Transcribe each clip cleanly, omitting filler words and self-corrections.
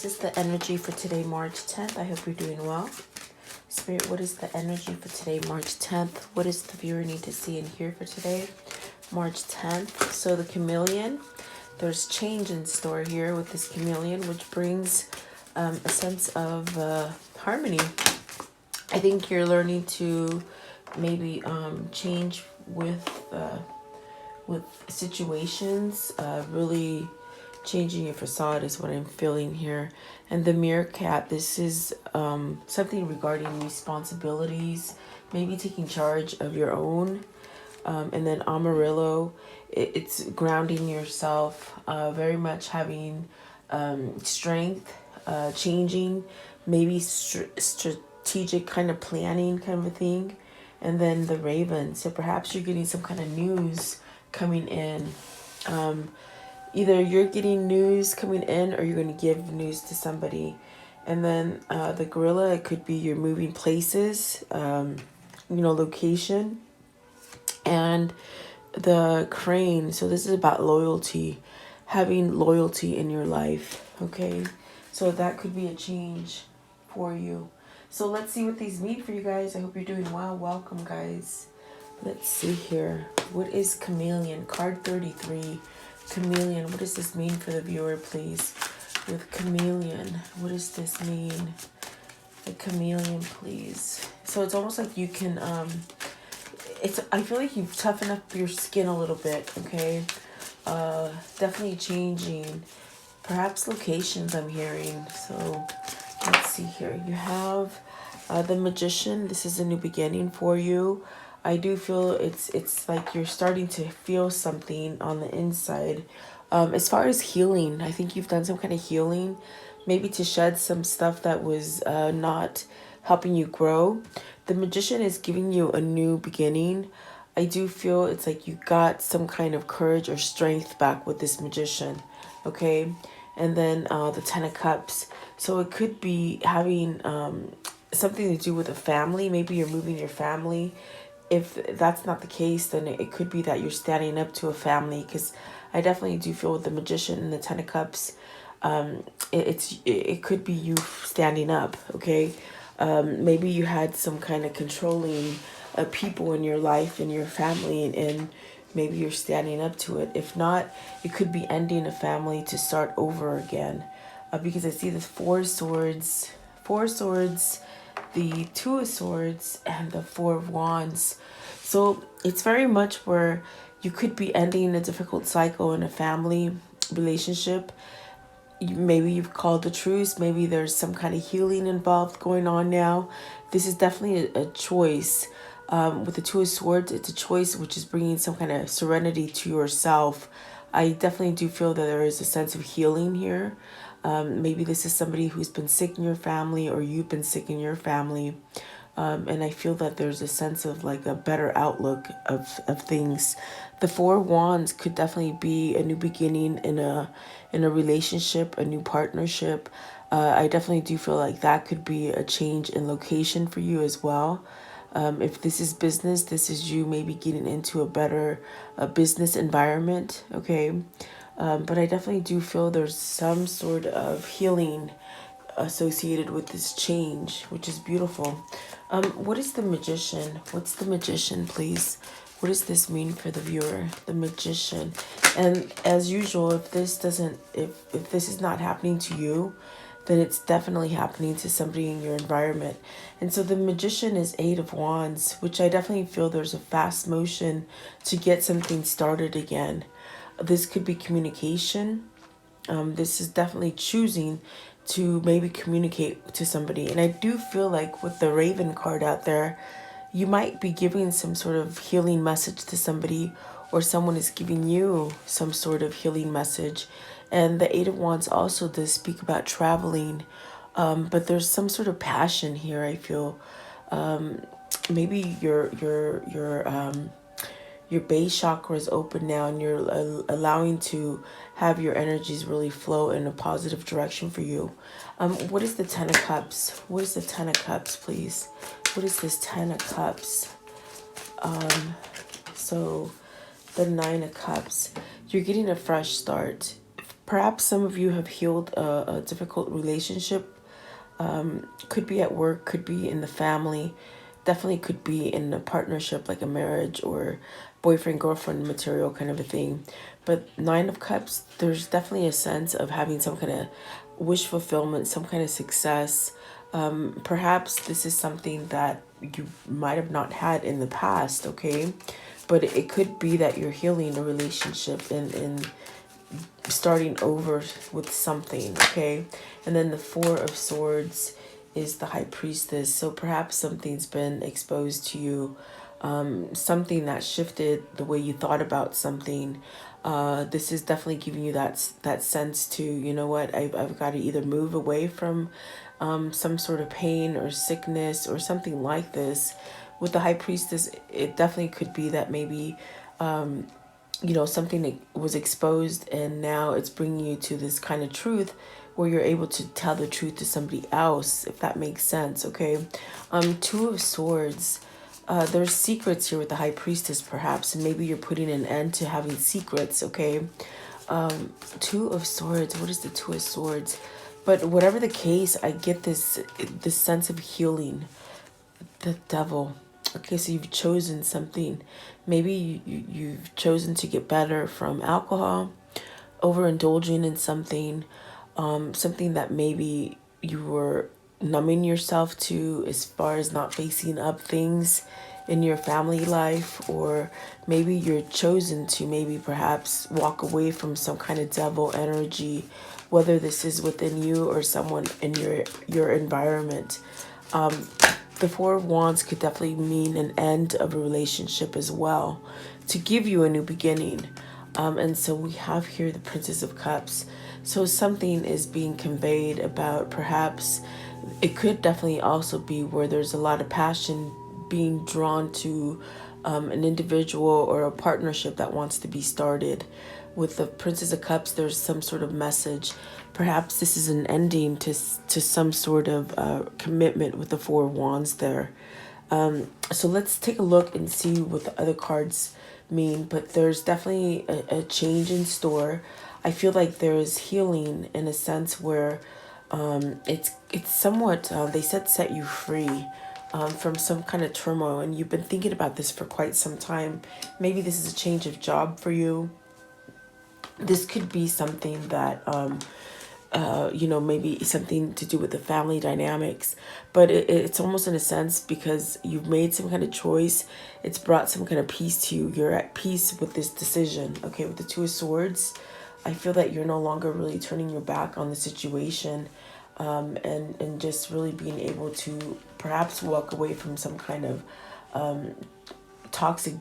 this is the energy for today, March 10th. I hope you're doing well. Spirit, what is the energy for today, March 10th? What does the viewer need to see and hear for today, March 10th? So the chameleon, there's change in store here with this chameleon, which brings a sense of harmony. I think you're learning to maybe change with situations, really changing your facade is what I'm feeling here. And the meerkat, this is something regarding responsibilities, maybe taking charge of your own. And then Amarillo, it's grounding yourself, very much having strength, changing, maybe strategic kind of planning kind of a thing. And then the raven, so perhaps you're getting some kind of news coming in. Either you're getting news coming in or you're going to give news to somebody. And then the gorilla, it could be you're moving places, location. And the crane, so this is about loyalty, having loyalty in your life, okay? So that could be a change for you. So let's see what these mean for you guys. I hope you're doing well. Welcome, guys. Let's see here. What is chameleon? Card 33. Chameleon. What does this mean for the viewer, please? With chameleon, what does this mean? The chameleon, please. So it's almost like you can, I feel like you've toughened up your skin a little bit, okay? Definitely changing. Perhaps locations I'm hearing. So let's see here. You have the magician. This is a new beginning for you. I do feel it's like you're starting to feel something on the inside. As far as healing, I think you've done some kind of healing, maybe to shed some stuff that was not helping you grow. The magician is giving you a new beginning. I do feel it's like you got some kind of courage or strength back with this magician, okay? And then the Ten of Cups. So it could be having something to do with a family. Maybe you're moving your family. If that's not the case, then it could be that you're standing up to a family, because I definitely do feel with the magician and the Ten of Cups, it could be you standing up, okay? Maybe you had some kind of controlling people in your life, in your family, and maybe you're standing up to it. If not, it could be ending a family to start over again, because I see the Four of Swords, the Two of Swords, and the Four of Wands. So it's very much where you could be ending a difficult cycle in a family relationship. Maybe you've called the truce. Maybe there's some kind of healing involved going on now. This is definitely a choice. With the Two of Swords, it's a choice which is bringing some kind of serenity to yourself. I definitely do feel that there is a sense of healing here. Maybe this is somebody who's been sick in your family, or you've been sick in your family. And I feel that there's a sense of like a better outlook of things. The Four of Wands could definitely be a new beginning in a relationship, a new partnership. I definitely do feel like that could be a change in location for you as well. If this is business, this is you maybe getting into a better business environment, okay? But I definitely do feel there's some sort of healing associated with this change, which is beautiful. What is the magician? What's the magician, please? What does this mean for the viewer? The magician. And as usual, if this is not happening to you, then it's definitely happening to somebody in your environment. And so the magician is Eight of Wands, which I definitely feel there's a fast motion to get something started again. This could be communication. This is definitely choosing to maybe communicate to somebody. And I do feel like with the Raven card out there, you might be giving some sort of healing message to somebody, or someone is giving you some sort of healing message. And the Eight of Wands also does speak about traveling, but there's some sort of passion here. I feel maybe your base chakra is open now, and you're allowing to have your energies really flow in a positive direction for you. What is the Ten of Cups? What is the Ten of Cups, please? What is this Ten of Cups? So the Nine of Cups, you're getting a fresh start. Perhaps some of you have healed a difficult relationship. Could be at work, could be in the family, definitely could be in a partnership like a marriage or boyfriend girlfriend material kind of a thing. But Nine of Cups, there's definitely a sense of having some kind of wish fulfillment, some kind of success. Perhaps this is something that you might have not had in the past, okay? But it could be that you're healing a relationship and starting over with something, okay? And then the Four of Swords is the High Priestess. So perhaps something's been exposed to you, something that shifted the way you thought about something. This is definitely giving you that sense to, you know what, I've got to either move away from some sort of pain or sickness or something like this. With the High Priestess, it definitely could be that maybe something that was exposed and now it's bringing you to this kind of truth where you're able to tell the truth to somebody else, if that makes sense, okay? Two of Swords, there's secrets here with the High Priestess perhaps, and maybe you're putting an end to having secrets, okay? Two of Swords, what is the Two of Swords? But whatever the case, I get this sense of healing. The Devil. Okay, so you've chosen something. Maybe you've chosen to get better from alcohol, overindulging in something, something that maybe you were numbing yourself to as far as not facing up things in your family life, or maybe you're chosen to maybe perhaps walk away from some kind of devil energy, whether this is within you or someone in your environment. The Four of Wands could definitely mean an end of a relationship as well, to give you a new beginning. And so we have here the Princess of Cups. So something is being conveyed about, perhaps it could definitely also be where there's a lot of passion being drawn to an individual or a partnership that wants to be started. With the Princess of Cups, there's some sort of message. Perhaps this is an ending to some sort of commitment with the Four of Wands there. So let's take a look and see what the other cards mean. But there's definitely a change in store. I feel like there is healing in a sense where it's somewhat, they said, set you free from some kind of turmoil. And you've been thinking about this for quite some time. Maybe this is a change of job for you. This could be something that, maybe something to do with the family dynamics. But it's almost in a sense because you've made some kind of choice. It's brought some kind of peace to you. You're at peace with this decision. Okay, with the Two of Swords, I feel that you're no longer really turning your back on the situation, and just really being able to perhaps walk away from some kind of toxic,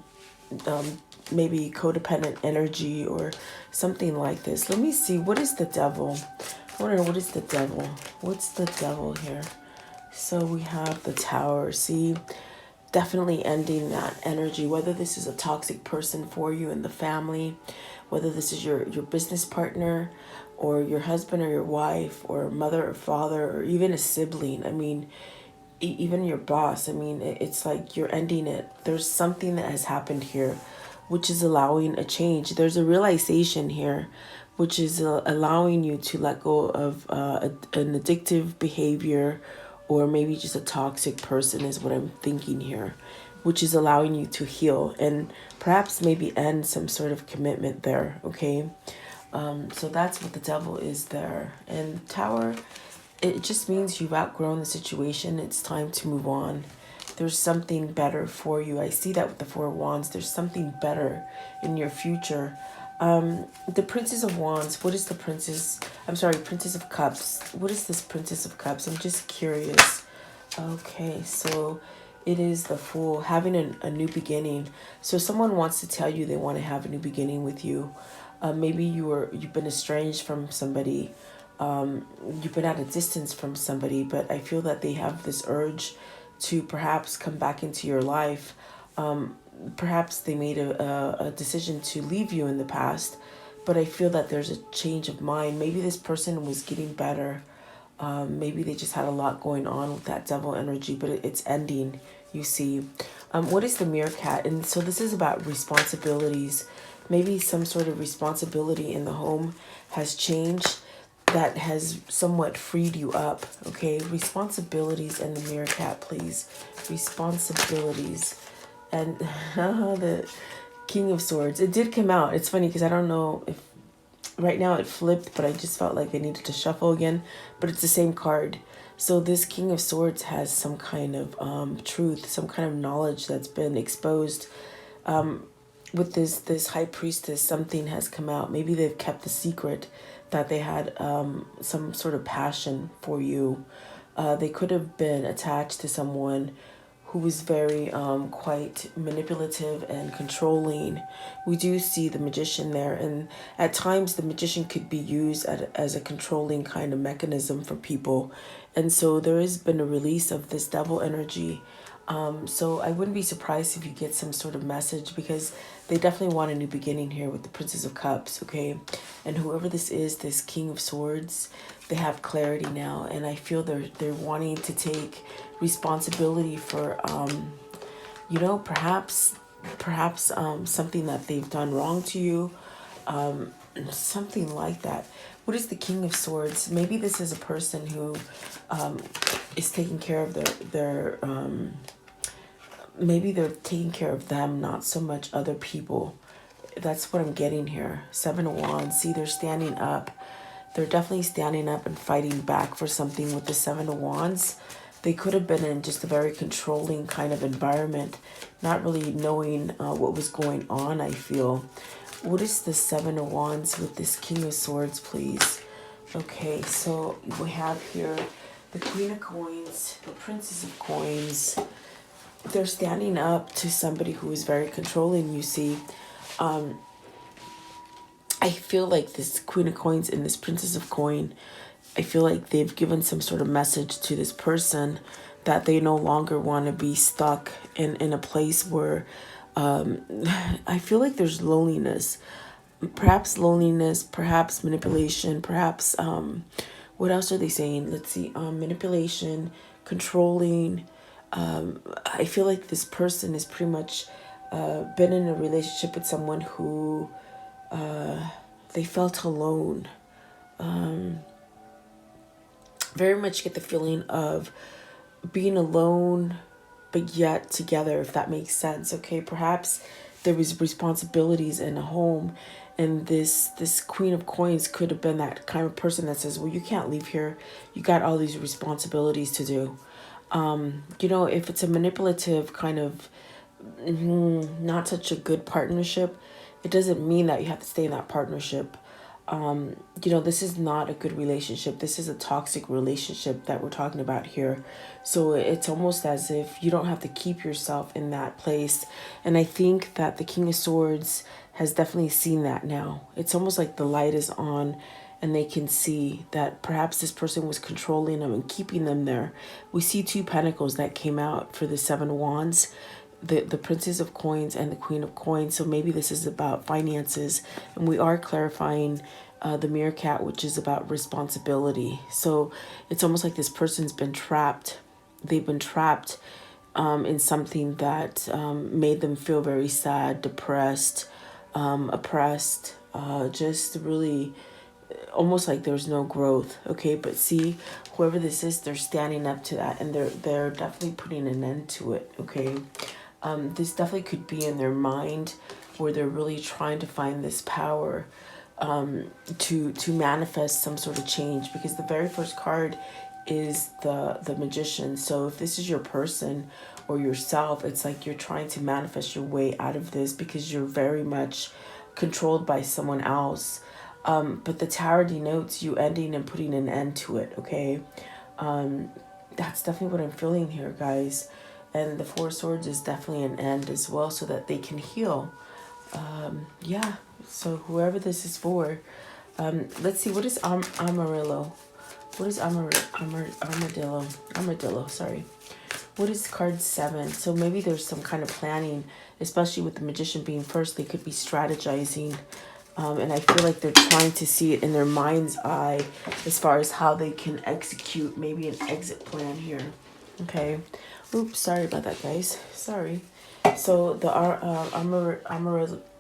maybe codependent energy or something like this. Let me see. What is the Devil? I want to know, what is the Devil? What's the Devil here? So we have the Tower. See, definitely ending that energy, whether this is a toxic person for you in the family, whether this is your business partner or your husband or your wife or mother or father or even a sibling. I mean, even your boss. I mean, it's like you're ending it. There's something that has happened here which is allowing a change. There's a realization here which is allowing you to let go of an addictive behavior, or maybe just a toxic person is what I'm thinking here, which is allowing you to heal and perhaps maybe end some sort of commitment there, okay? So that's what the Devil is there. And Tower, it just means you've outgrown the situation. It's time to move on. There's something better for you. I see that with the Four of Wands. There's something better in your future. The Princess of Wands, what is the Princess of Cups. What is this Princess of Cups? I'm just curious. Okay, so it is the Fool, having a new beginning. So someone wants to tell you they want to have a new beginning with you. Maybe you've been estranged from somebody. You've been at a distance from somebody, but I feel that they have this urge to perhaps come back into your life. Perhaps they made a decision to leave you in the past, but I feel that there's a change of mind. Maybe this person was getting better. Maybe they just had a lot going on with that Devil energy, but it's ending, you see. What is the Meerkat? And so this is about responsibilities. maybe some sort of responsibility in the home has changed that has somewhat freed you up. Okay, responsibilities and the meerkat, please. Responsibilities. And the King of Swords. It did come out. It's funny because I don't know if right now it flipped, but I just felt like I needed to shuffle again. But it's the same card. So this King of Swords has some kind of truth, some kind of knowledge that's been exposed. With this High Priestess, something has come out. Maybe they've kept the secret that they had some sort of passion for you. They could have been attached to someone who was very quite manipulative and controlling. We do see the Magician there, and at times the Magician could be used as a controlling kind of mechanism for people. And so there has been a release of this devil energy. So I wouldn't be surprised if you get some sort of message, because they definitely want a new beginning here with the Princess of Cups, okay? And whoever this is, this King of Swords, they have clarity now, and I feel they're wanting to take responsibility for you know, perhaps something that they've done wrong to you, something like that. What is the King of Swords? Maybe this is a person who is taking care of their maybe they're taking care of them, not so much other people. That's what I'm getting here. Seven of Wands. See, they're standing up. They're definitely standing up and fighting back for something with the Seven of Wands. They could have been in just a very controlling kind of environment, not really knowing what was going on, I feel. What is the Seven of Wands with this King of Swords, please? Okay, so we have here the Queen of Coins, the Princess of Coins. They're standing up to somebody who is very controlling, you see. I feel like this Queen of Coins and this Princess of Coin, I feel like they've given some sort of message to this person that they no longer want to be stuck in a place where I feel like there's loneliness. Perhaps loneliness, perhaps manipulation, perhaps what else are they saying? Let's see, manipulation, controlling. I feel like this person has pretty much been in a relationship with someone who they felt alone. Very much get the feeling of being alone, but yet together, if that makes sense. Okay, perhaps there was responsibilities in a home, and this Queen of Coins could have been that kind of person that says, well, you can't leave here. You got all these responsibilities to do. You know, if it's a manipulative kind of not such a good partnership, it doesn't mean that you have to stay in that partnership. You know, this is not a good relationship. This is a toxic relationship that we're talking about here. So it's almost as if you don't have to keep yourself in that place. And I think that the King of Swords has definitely seen that now. It's almost like the light is on, and they can see that perhaps this person was controlling them and keeping them there. We see two pentacles that came out for the Seven of Wands, the Princess of Coins and the Queen of Coins. So maybe this is about finances, and we are clarifying the meerkat, which is about responsibility. So it's almost like this person's been trapped. They've been trapped in something that made them feel very sad, depressed, oppressed, just really almost like there's no growth. Okay, but see, whoever this is, they're standing up to that, and they're definitely putting an end to it. Okay, this definitely could be in their mind, where they're really trying to find this power to manifest some sort of change, because the very first card is the Magician. So if this is your person or yourself, it's like you're trying to manifest your way out of this, because you're very much controlled by someone else. But the Tower denotes you ending and putting an end to it. Okay, that's definitely what I'm feeling here, guys. And the Four of Swords is definitely an end as well, so that they can heal. Yeah, so whoever this is for, let's see, what is Amarillo? What is Armadillo, sorry. What is card 7? So maybe there's some kind of planning, especially with the Magician being first. They could be strategizing, and I feel like they're trying to see it in their mind's eye as far as how they can execute maybe an exit plan here. Okay. Oops, sorry about that, guys. Sorry. So the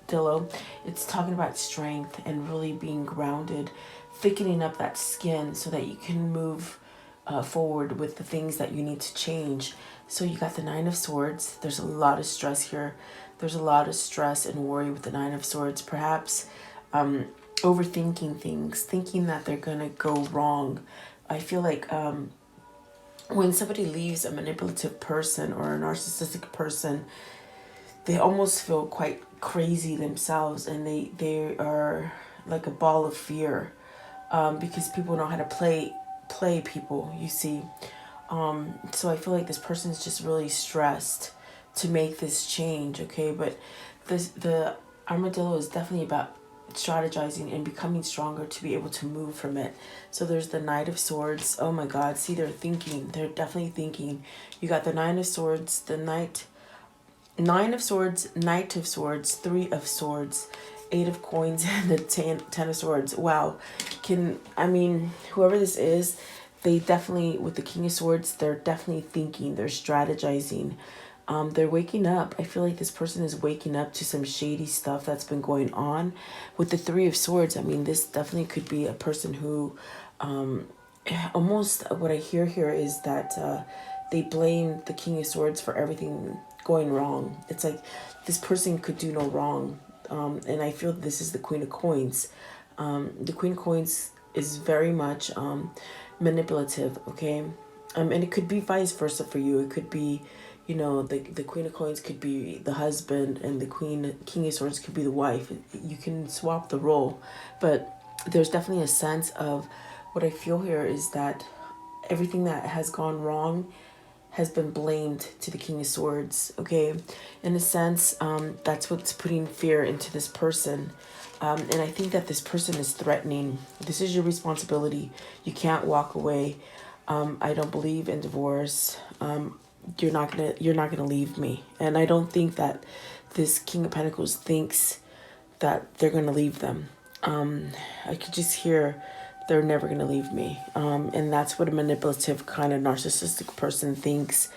Armadillo, it's talking about strength and really being grounded, thickening up that skin so that you can move forward with the things that you need to change. So you got the Nine of Swords. There's a lot of stress here. There's a lot of stress and worry with the Nine of Swords. Perhaps overthinking things, thinking that they're going to go wrong. I feel like when somebody leaves a manipulative person or a narcissistic person, they almost feel quite crazy themselves, and they are like a ball of fear, because people know how to play people, you see. So I feel like this person is just really stressed to make this change, okay? But the Armadillo is definitely about strategizing and becoming stronger to be able to move from it. So there's the Knight of Swords. Oh my God, see, they're thinking. They're definitely thinking. You got the Nine of Swords, the Nine of Swords, Knight of Swords, Three of Swords, Eight of Coins, and the Ten of Swords. Wow. Whoever this is, they definitely, with the King of Swords, they're definitely thinking. They're strategizing. They're waking up. I feel like this person is waking up to some shady stuff that's been going on. With the Three of Swords, this definitely could be a person who, almost what I hear here is that they blame the King of Swords for everything going wrong. It's like this person could do no wrong. And I feel this is the Queen of Coins. The Queen of Coins is very much manipulative, okay? And it could be vice versa for you. It could be, the Queen of Coins could be the husband, and the King of Swords could be the wife. You can swap the role. But there's definitely a sense of, what I feel here is that everything that has gone wrong has been blamed to the King of Swords, okay? In a sense, that's what's putting fear into this person. And I think that this person is threatening. This is your responsibility. You can't walk away. I don't believe in divorce. You're not gonna leave me. And I don't think that this King of Pentacles thinks that they're gonna leave them. I could just hear they're never gonna leave me. And that's what a manipulative kind of narcissistic person thinks,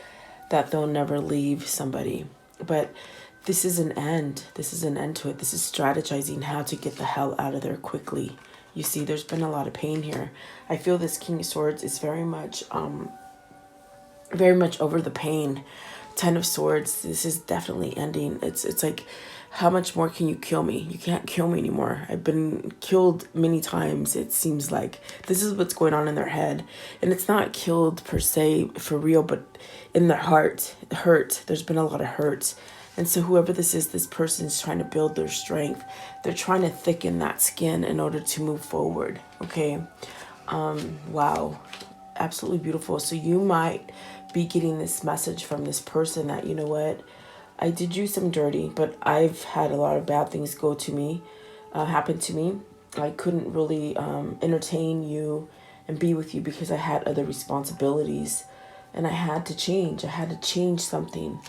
that they'll never leave somebody. But this is an end. This is an end to it. This is strategizing how to get the hell out of there quickly. You see, there's been a lot of pain here. I feel this King of Swords is very much over the pain. Ten of Swords, this is definitely ending. It's like, how much more can you kill me? You can't kill me anymore. I've been killed many times. It seems like this is what's going on in their head. And it's not killed per se for real, but in their heart, hurt. There's been a lot of hurt. And so whoever this is, this person is trying to build their strength. They're trying to thicken that skin in order to move forward. Okay. Wow. Absolutely beautiful. So you might be getting this message from this person that, you know what, I did you some dirty, but I've had a lot of bad things happen to me. I couldn't really entertain you and be with you because I had other responsibilities, and I had to change. I had to change something.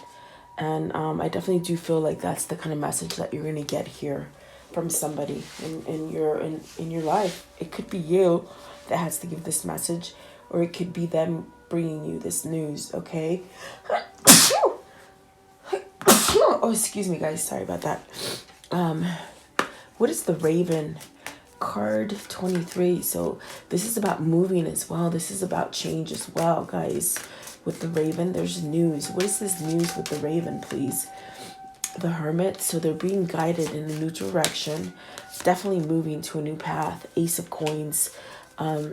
And I definitely do feel like that's the kind of message that you're going to get here from somebody in your life. It could be you that has to give this message, or it could be them bringing you this news, okay? Oh, excuse me, guys. Sorry about that. What is the Raven? Card 23. So this is about moving as well. This is about change as well, guys. With the Raven, there's news. What is this news with the Raven, please? The Hermit. So they're being guided in a new direction. Definitely moving to a new path. Ace of Coins.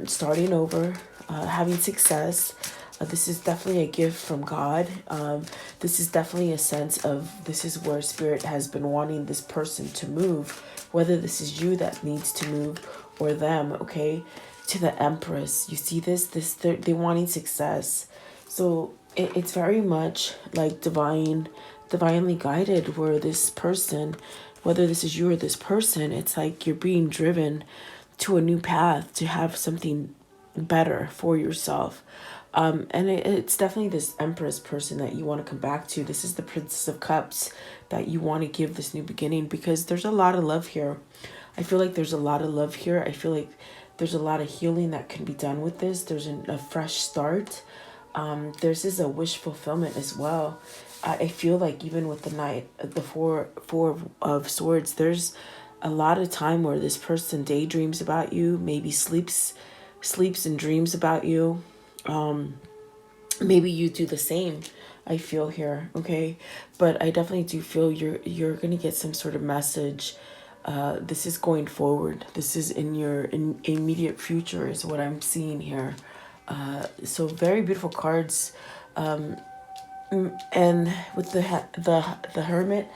Starting over. Having success. This is definitely a gift from God. This is definitely a sense of, this is where Spirit has been wanting this person to move. Whether this is you that needs to move or them, okay? To the Empress. You see this? They're wanting success. So it's very much like divinely guided, where this person, whether this is you or this person, it's like you're being driven to a new path to have something better for yourself. And it's definitely this Empress person that you want to come back to. This is the Princess of Cups that you want to give this new beginning, because there's a lot of love here. I feel like there's a lot of love here. I feel like there's a lot of healing that can be done with this. There's a fresh start. There's this a wish fulfillment as well. I feel like even with the knight, the four of swords, there's a lot of time where this person daydreams about you, maybe sleeps and dreams about you. Maybe you do the same. I feel here, okay, but I definitely do feel you're gonna get some sort of message. This is going forward. This is in your immediate future, is what I'm seeing here. So very beautiful cards. And with the hermit,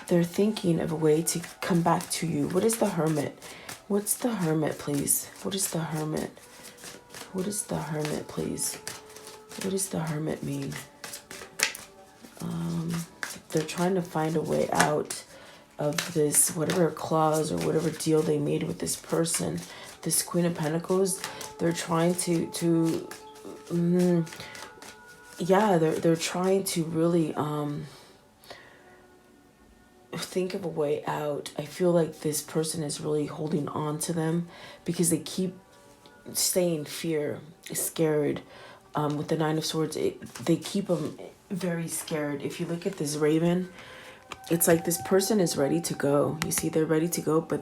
they're thinking of a way to come back to you. What is the hermit? What's the hermit, please? What is the hermit? What is the hermit, please? What does the hermit mean? They're trying to find a way out of this, whatever clause or whatever deal they made with this person. This Queen of Pentacles, they're trying to yeah, they're trying to really think of a way out. I feel like this person is really holding on to them because they keep staying in fear, scared. With the Nine of Swords, they keep them very scared. If you look at this raven, it's like this person is ready to go. You see, they're ready to go, but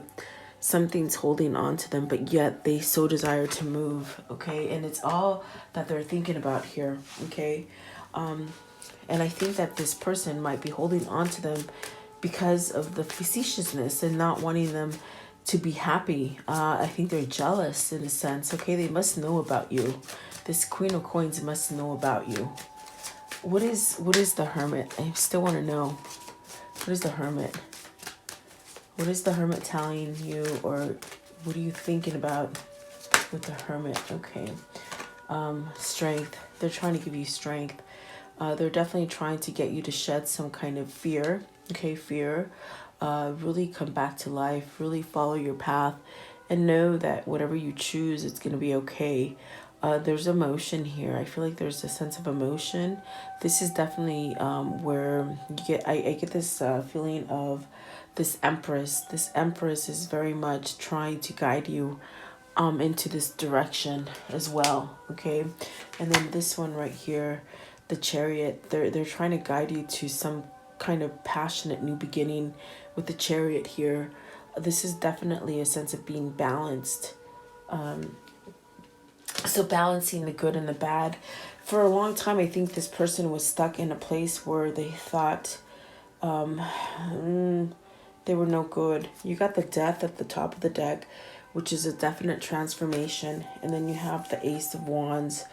something's holding on to them, but yet they so desire to move, okay? And it's all that they're thinking about here, okay? And I think that this person might be holding on to them because of the facetiousness and not wanting them to be happy. I think they're jealous in a sense, okay? They must know about you. This Queen of Coins must know about you. What is the Hermit? I still want to know. What is the Hermit? What is the Hermit telling you, or what are you thinking about with the Hermit? Okay. Strength. They're trying to give you strength. They're definitely trying to get you to shed some kind of fear. Okay, fear. Really come back to life. Really follow your path. And know that whatever you choose, it's going to be okay. There's emotion here. I feel like there's a sense of emotion. This is definitely where you get, I get this feeling of this Empress. This Empress is very much trying to guide you into this direction as well, okay? And then this one right here, the Chariot, they're trying to guide you to some kind of passionate new beginning with the Chariot here. This is definitely a sense of being balanced. So balancing the good and the bad. For a long time, I think this person was stuck in a place where they thought they were no good. You got the Death at the top of the deck, which is a definite transformation. And then you have the Ace of Wands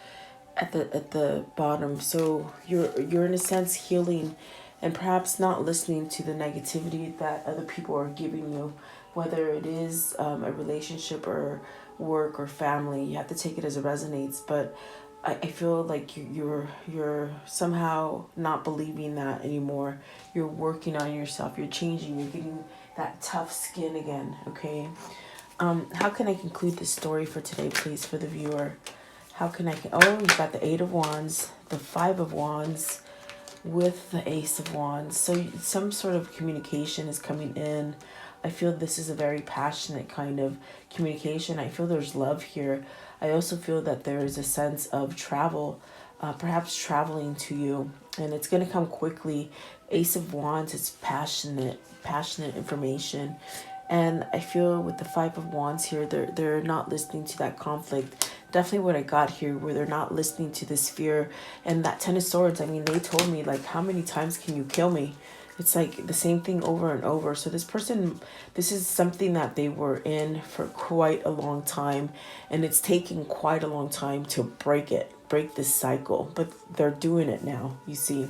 at the bottom. So you're in a sense healing and perhaps not listening to the negativity that other people are giving you, whether it is a relationship or work or family. You have to take it as it resonates, but I feel like you're somehow not believing that anymore. You're working on yourself. You're changing. You're getting that tough skin again, okay? How can I conclude this story for today, please, for the viewer? How can I... Oh, you've got the Eight of Wands, the Five of Wands, with the Ace of Wands. So some sort of communication is coming in. I feel this is a very passionate kind of communication. I feel there's love here. I also feel that there is a sense of travel, perhaps traveling to you, and it's going to come quickly. Ace of Wands, it's passionate information. And I feel with the Five of Wands here, they're not listening to that conflict. Definitely what I got here, where they're not listening to this fear. And that Ten of Swords, I mean, they told me, like, how many times can you kill me? It's like the same thing over and over. So this person, this is something that they were in for quite a long time. And it's taking quite a long time to break this cycle. But they're doing it now, you see.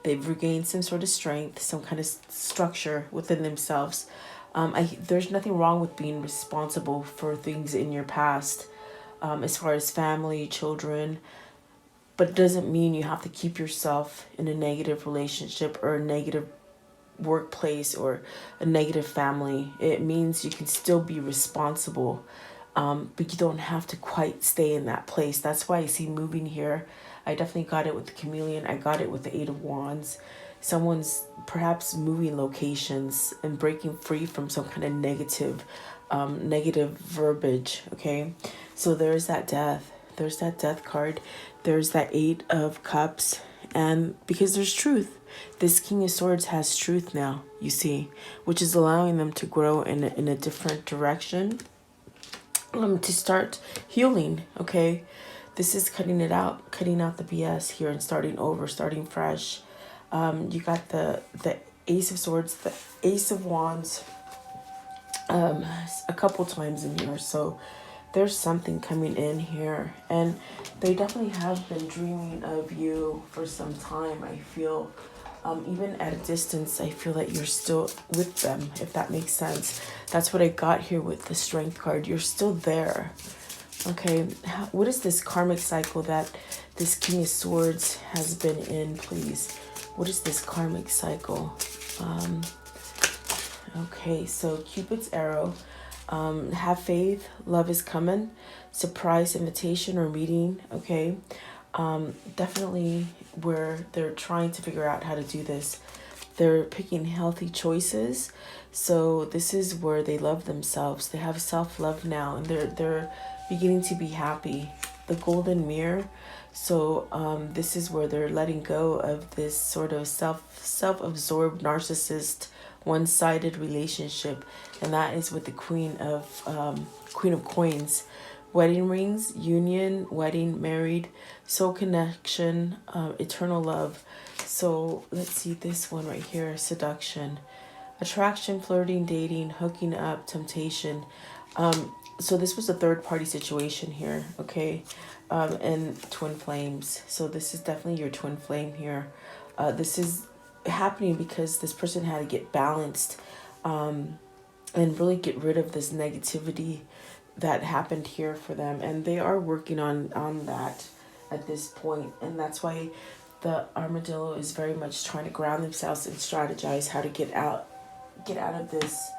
They've regained some sort of strength, some kind of structure within themselves. There's nothing wrong with being responsible for things in your past, as far as family, children. But it doesn't mean you have to keep yourself in a negative relationship or a negative workplace or a negative family. It means you can still be responsible, but you don't have to quite stay in that place. That's why I see moving here. I definitely got it with the Chameleon. I got it with the Eight of Wands. Someone's perhaps moving locations and breaking free from some kind of negative verbiage, okay? So there's that Death. There's that death card. There's that 8 of cups. And because there's truth, this King of Swords has truth now, you see, which is allowing them to grow in a different direction, to start healing, okay? This is cutting out the BS here and starting over, starting fresh. You got the Ace of Swords, the Ace of Wands, a couple times in here. So there's something coming in here, and they definitely have been dreaming of you for some time. I feel, even at a distance, I feel that you're still with them, if that makes sense. That's what I got here with the Strength card. You're still there. Okay, what is this karmic cycle that this King of Swords has been in, please? What is this karmic cycle? Okay, so Cupid's arrow. Have faith, love is coming, surprise invitation or meeting, okay? Definitely where they're trying to figure out how to do this. They're picking healthy choices. So this is where they love themselves. They have self-love now, and they're beginning to be happy. The golden mirror. So this is where they're letting go of this sort of self-absorbed narcissist, one-sided relationship, and that is with the Queen of Coins. Wedding rings, union, wedding, married, soul connection, eternal love. So let's see this one right here. Seduction, attraction, flirting, dating, hooking up, temptation. So this was a third party situation here, okay? And twin flames. So this is definitely your twin flame here. This is happening because this person had to get balanced, and really get rid of this negativity that happened here for them. And they are working on that at this point. And that's why the armadillo is very much trying to ground themselves and strategize how to get out of this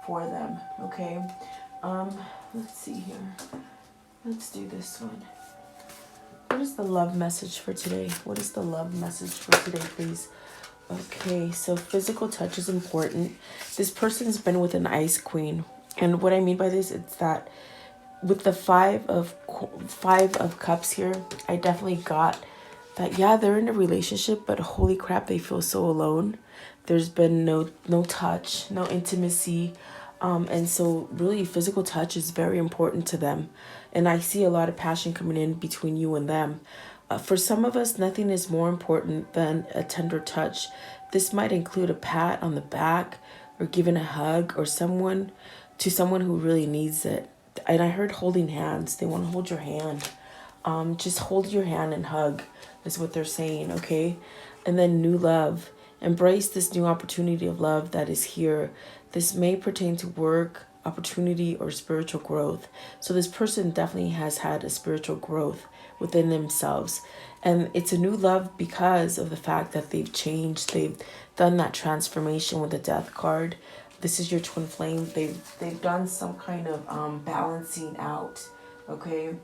for them, okay? Let's see here. Let's do this one. What is the love message for today? What is the love message for today, please? Okay, so physical touch is important. This person's been with an ice queen. And what I mean by this is that with the five of cups here, I definitely got that, yeah, they're in a relationship, but holy crap, they feel so alone. There's been no touch, no intimacy. And so really physical touch is very important to them. And I see a lot of passion coming in between you and them. For some of us, nothing is more important than a tender touch. This might include a pat on the back or giving a hug or someone who really needs it. And I heard holding hands. They want to hold your hand. Just hold your hand and hug is what they're saying, okay? And then new love. Embrace this new opportunity of love that is here. This may pertain to work, opportunity, or spiritual growth. So this person definitely has had a spiritual growth within themselves. And it's a new love because of the fact that they've changed. They've done that transformation with the death card. This is your twin flame. They've done some kind of balancing out, okay,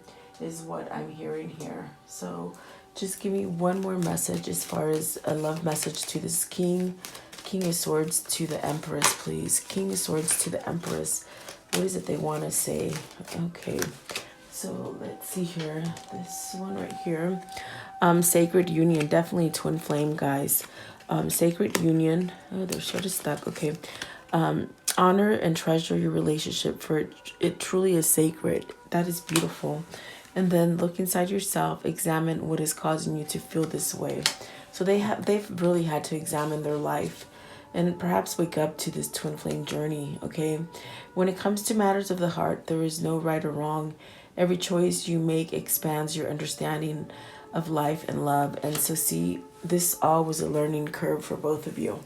is what I'm hearing here. So just give me one more message as far as a love message to this King of Swords to the Empress, please. King of Swords to the Empress. What is it they want to say? Okay, so let's see here. This one right here. Sacred union. Definitely twin flame, guys. Sacred union. Oh, they're sort of stuck. Okay. Honor and treasure your relationship, for it truly is sacred. That is beautiful. And then look inside yourself. Examine what is causing you to feel this way. So they've really had to examine their life and perhaps wake up to this twin flame journey, okay? When it comes to matters of the heart, there is no right or wrong. Every choice you make expands your understanding of life and love. And so see, this all was a learning curve for both of you.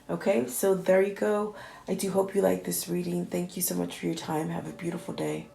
Okay, so there you go. I do hope you like this reading. Thank you so much for your time. Have a beautiful day.